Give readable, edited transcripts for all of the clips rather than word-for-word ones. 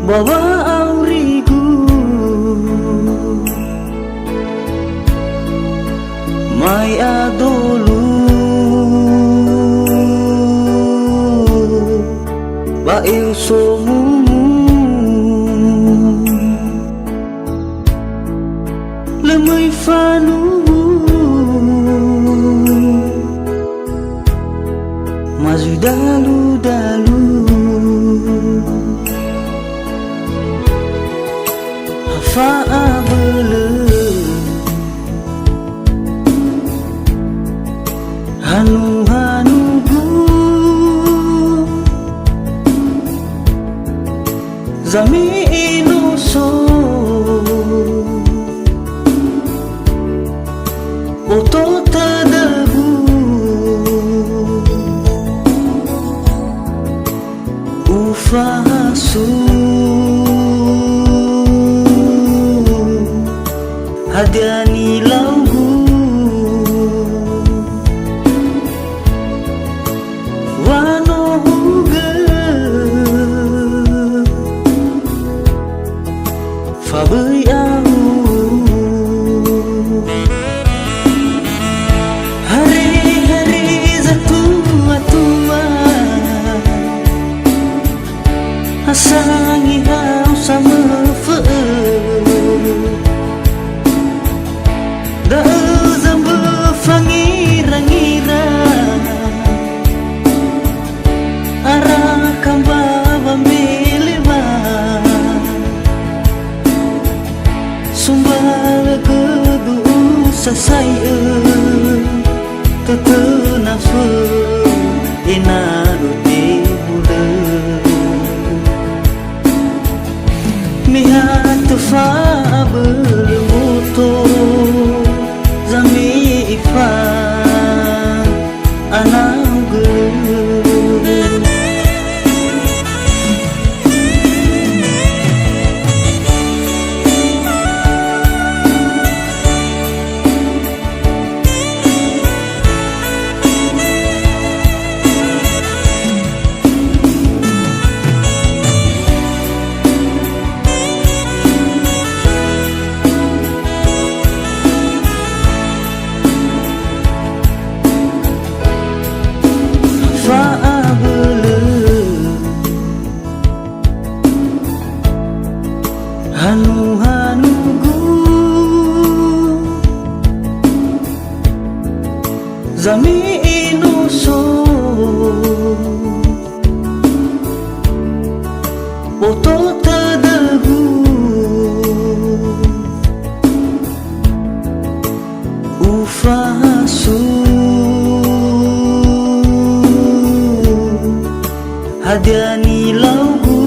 bawa aurigu mai adolu ba eu somu lemui fanu maju dalu faabele hanugu zami inuso oto tadagu ufahasu hadiani laugu wano huga fabai au hari-hari zatua asangi hau sama da zamba fangira-ngira arah kamba bambiliba sumbal kedu sasai tetenafu ina ruti buda mihat fa bermutu zami ifa anauge hanugu zami inuso oto tadagu ufahasu hadiani laugu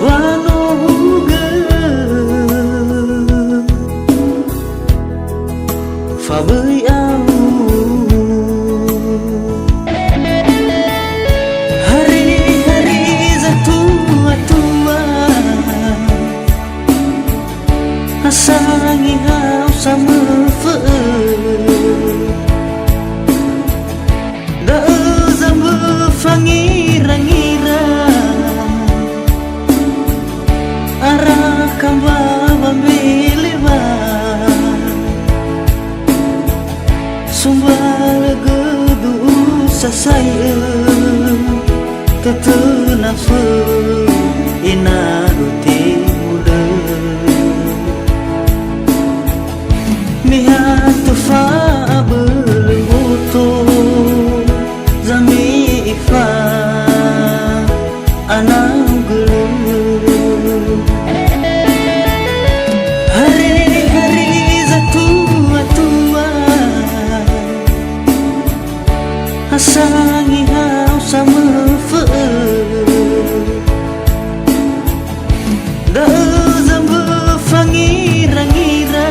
wano huga fabai au hari-hari zatua asangi hau sama da zamba fangira-ngira arah kamba bambiliba sumbal gedu sasai tetenafu ina ruti muda mihat fa bermutu zami ifa anauge hari-hari zatua asangi hau sama da zamba fangira-ngira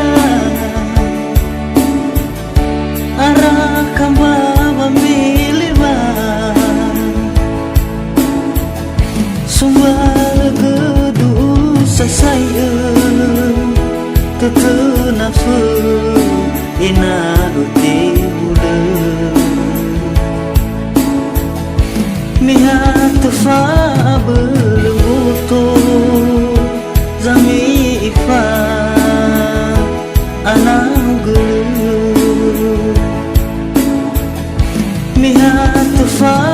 arah kamba bambiliba sumbal gedu sasai tetenafu ina ruti buda miha tufa belum utuh zami ifa anang gelu miha tufa